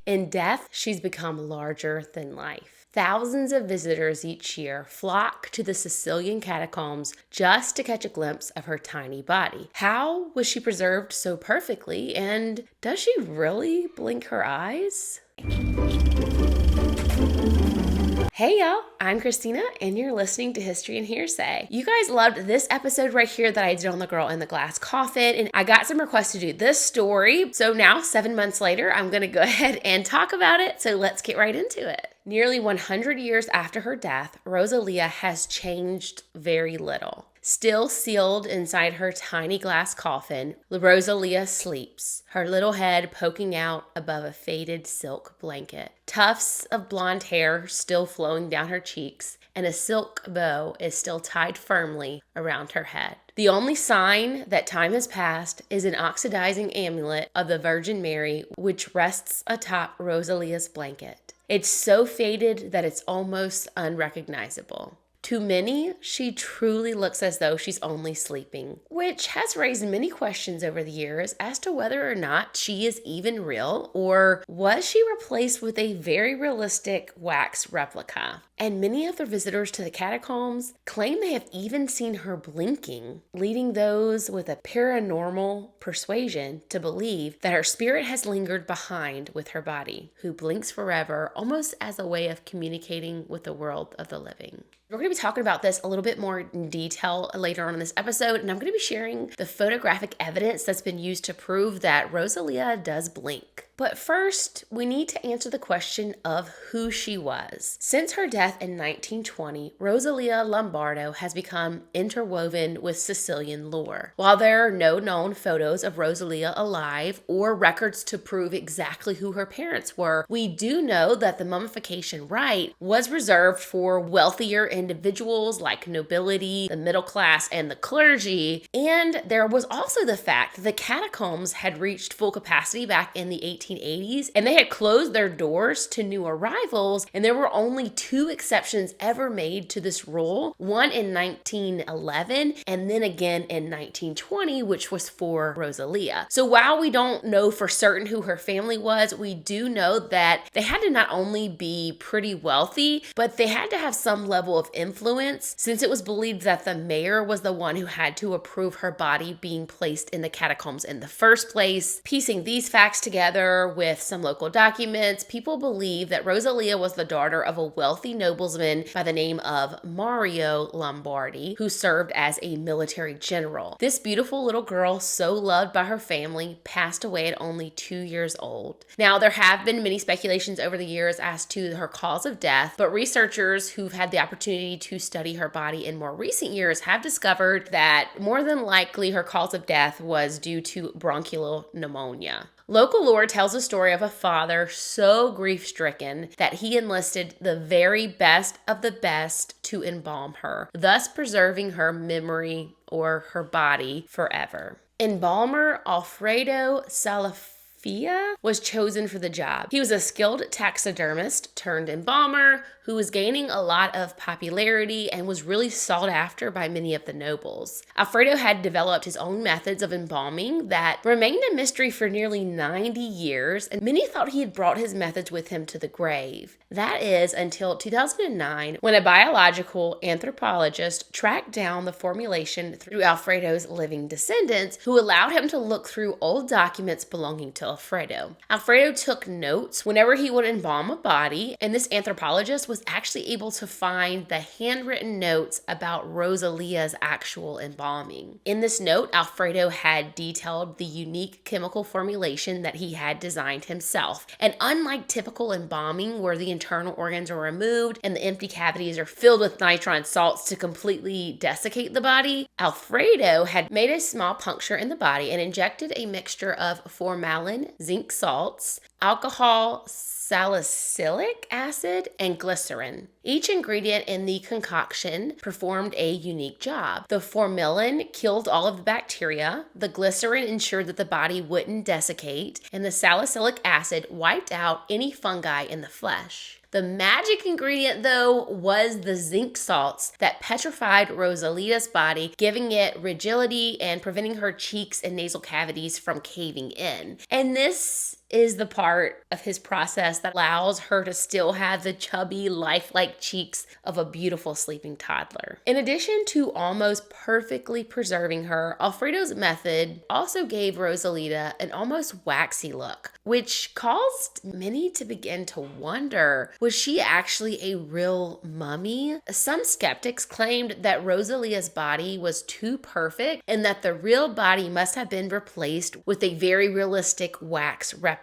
In death, she's become larger than life. Thousands of visitors each year flock to the Sicilian Catacombs just to catch a glimpse of her tiny body. How was she preserved so perfectly, and does she really blink her eyes? Hey y'all, I'm Christina and you're listening to History and Hearsay. You guys loved this episode right here that I did on the girl in the glass coffin, and I got some requests to do this story. So now, 7 months later, I'm gonna go ahead and talk about it. So let's get right into it. Nearly 100 years after her death, Rosalia has changed very little. Still sealed inside her tiny glass coffin, Rosalia sleeps, her little head poking out above a faded silk blanket. Tufts of blonde hair still flowing down her cheeks, and a silk bow is still tied firmly around her head. The only sign that time has passed is an oxidizing amulet of the Virgin Mary, which rests atop Rosalia's blanket. It's so faded that it's almost unrecognizable. To many, she truly looks as though she's only sleeping, which has raised many questions over the years as to whether or not she is even real, or was she replaced with a very realistic wax replica. And many of the visitors to the catacombs claim they have even seen her blinking, leading those with a paranormal persuasion to believe that her spirit has lingered behind with her body, who blinks forever, almost as a way of communicating with the world of the living. We're going to be talking about this a little bit more in detail later on in this episode, and I'm going to be sharing the photographic evidence that's been used to prove that Rosalia does blink. But first, we need to answer the question of who she was. Since her death in 1920, Rosalia Lombardo has become interwoven with Sicilian lore. While there are no known photos of Rosalia alive or records to prove exactly who her parents were, we do know that the mummification rite was reserved for wealthier individuals like nobility, the middle class, and the clergy. And there was also the fact that the catacombs had reached full capacity back in the 1880s, and they had closed their doors to new arrivals, and there were only 2 exceptions ever made to this rule, one in 1911 and then again in 1920, which was for Rosalia. So while we don't know for certain who her family was, we do know that they had to not only be pretty wealthy, but they had to have some level of influence, since it was believed that the mayor was the one who had to approve her body being placed in the catacombs in the first place. Piecing these facts together with some local documents, people believe that Rosalia was the daughter of a wealthy nobleman by the name of Mario Lombardi, who served as a military general. This beautiful little girl, so loved by her family, passed away at only 2 years old. Now, there have been many speculations over the years as to her cause of death, but researchers who've had the opportunity to study her body in more recent years have discovered that more than likely her cause of death was due to bronchial pneumonia. Local lore tells a story of a father so grief-stricken that he enlisted the very best of the best to embalm her, thus preserving her memory or her body forever. Embalmer Alfredo Salafia was chosen for the job. He was a skilled taxidermist turned embalmer who was gaining a lot of popularity and was really sought after by many of the nobles. Alfredo had developed his own methods of embalming that remained a mystery for nearly 90 years, and many thought he had brought his methods with him to the grave. That is until 2009, when a biological anthropologist tracked down the formulation through Alfredo's living descendants, who allowed him to look through old documents belonging to Alfredo. Alfredo took notes whenever he would embalm a body, and this anthropologist was actually able to find the handwritten notes about Rosalia's actual embalming. In this note, Alfredo had detailed the unique chemical formulation that he had designed himself. And unlike typical embalming, where the internal organs are removed and the empty cavities are filled with nitron salts to completely desiccate the body, Alfredo had made a small puncture in the body and injected a mixture of formalin, zinc salts, alcohol, salicylic acid, and glycerin Each ingredient in the concoction performed a unique job. The formalin killed all of the bacteria, the glycerin ensured that the body wouldn't desiccate, and the salicylic acid wiped out any fungi in the flesh. The magic ingredient, though, was the zinc salts that petrified Rosalia's body, giving it rigidity and preventing her cheeks and nasal cavities from caving in. And this is the part of his process that allows her to still have the chubby, lifelike cheeks of a beautiful sleeping toddler. In addition to almost perfectly preserving her, Alfredo's method also gave Rosalia an almost waxy look, which caused many to begin to wonder, was she actually a real mummy? Some skeptics claimed that Rosalia's body was too perfect and that the real body must have been replaced with a very realistic wax replica.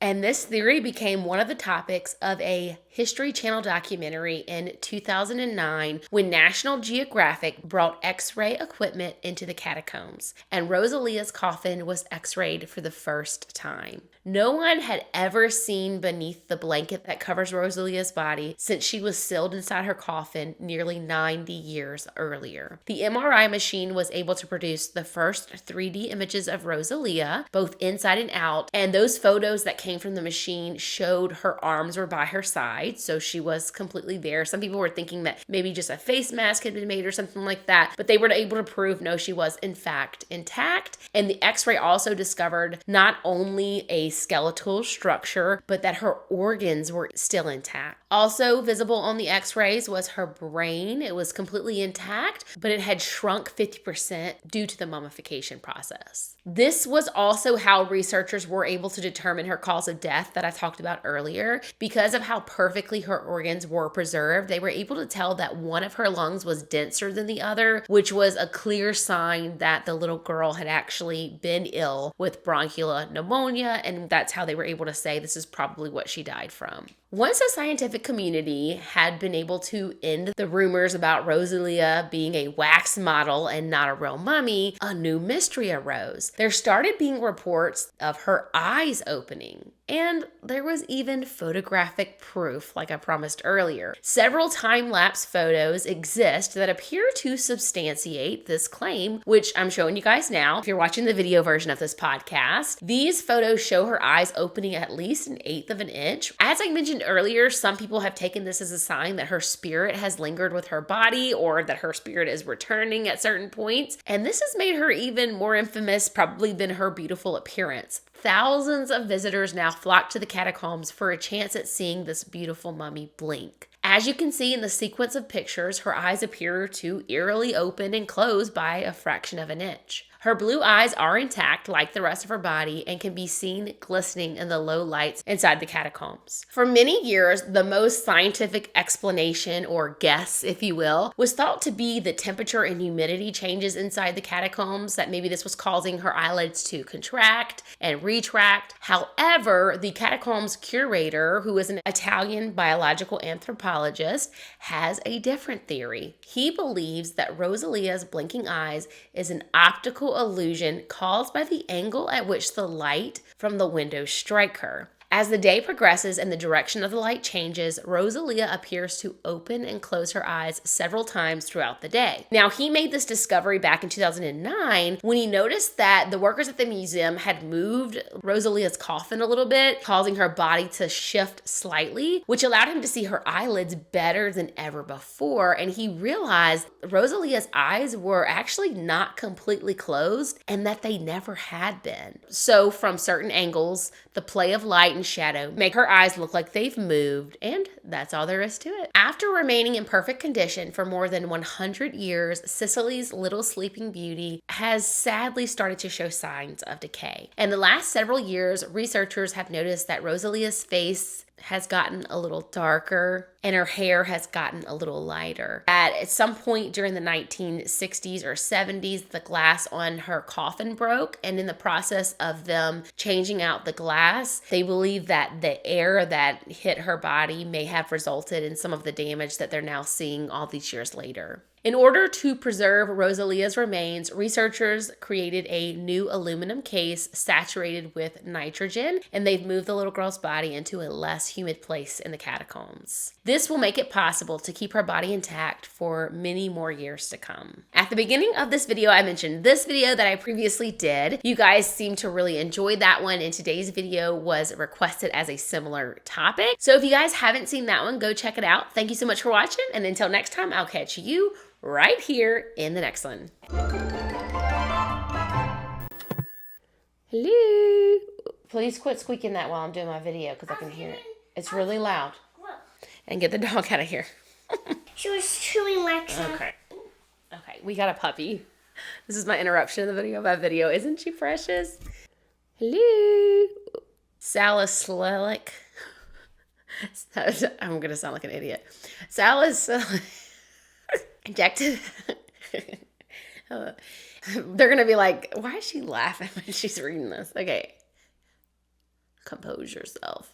And this theory became one of the topics of a History Channel documentary in 2009 when National Geographic brought X-ray equipment into the catacombs, and Rosalia's coffin was X-rayed for the first time. No one had ever seen beneath the blanket that covers Rosalia's body since she was sealed inside her coffin nearly 90 years earlier. The MRI machine was able to produce the first 3D images of Rosalia, both inside and out, and those photos that came from the machine showed her arms were by her side, so she was completely there. Some people were thinking that maybe just a face mask had been made or something like that, but they were able to prove no, she was in fact intact. And the X-ray also discovered not only a skeletal structure, but that her organs were still intact. Also visible on the X-rays was her brain. It was completely intact, but it had shrunk 50% due to the mummification process. This was also how researchers were able to determine her cause of death that I talked about earlier. Because of how perfectly her organs were preserved, they were able to tell that one of her lungs was denser than the other, which was a clear sign that the little girl had actually been ill with bronchial pneumonia, and that's how they were able to say this is probably what she died from. Once the scientific community had been able to end the rumors about Rosalia being a wax model and not a real mummy, a new mystery arose. There started being reports of her eyes opening. And there was even photographic proof, like I promised earlier. Several time-lapse photos exist that appear to substantiate this claim, which I'm showing you guys now if you're watching the video version of this podcast. These photos show her eyes opening at least 1/8 of an inch. As I mentioned earlier, some people have taken this as a sign that her spirit has lingered with her body or that her spirit is returning at certain points. And this has made her even more infamous probably than her beautiful appearance. Thousands of visitors now flock to the catacombs for a chance at seeing this beautiful mummy blink. As you can see in the sequence of pictures, her eyes appear to eerily open and close by a fraction of an inch. Her blue eyes are intact like the rest of her body and can be seen glistening in the low lights inside the catacombs. For many years, the most scientific explanation, or guess if you will, was thought to be the temperature and humidity changes inside the catacombs, that maybe this was causing her eyelids to contract and retract. However, the catacombs curator, who is an Italian biological anthropologist, has a different theory. He believes that Rosalia's blinking eyes is an optical illusion caused by the angle at which the light from the windows strike her. As the day progresses and the direction of the light changes, Rosalia appears to open and close her eyes several times throughout the day. Now, he made this discovery back in 2009 when he noticed that the workers at the museum had moved Rosalia's coffin a little bit, causing her body to shift slightly, which allowed him to see her eyelids better than ever before. And he realized Rosalia's eyes were actually not completely closed and that they never had been. So from certain angles, the play of light and shadow make her eyes look like they've moved, and that's all there is to it. After remaining in perfect condition for more than 100 years, Sicily's little sleeping beauty has sadly started to show signs of decay. In the last several years, researchers have noticed that Rosalia's face has gotten a little darker and her hair has gotten a little lighter. At some point during the 1960s or 70s, the glass on her coffin broke, and in the process of them changing out the glass, they believe that the air that hit her body may have resulted in some of the damage that they're now seeing all these years later. In order to preserve Rosalia's remains, researchers created a new aluminum case saturated with nitrogen, and they've moved the little girl's body into a less humid place in the catacombs. This will make it possible to keep her body intact for many more years to come. At the beginning of this video, I mentioned this video that I previously did. You guys seem to really enjoy that one, and today's video was requested as a similar topic. So if you guys haven't seen that one, go check it out. Thank you so much for watching, and until next time, I'll catch you right here in the next one. Hello. Please quit squeaking that while I'm doing my video because I can hear it. It's really loud. And get the dog out of here. She was chewing Lexa. Okay. Okay, we got a puppy. This is my interruption of the video by video. Isn't she precious? Hello. Salicylic. I'm going to sound like an idiot. Salicylic. Injected. They're going to be like, why is she laughing when she's reading this? Okay. Compose yourself.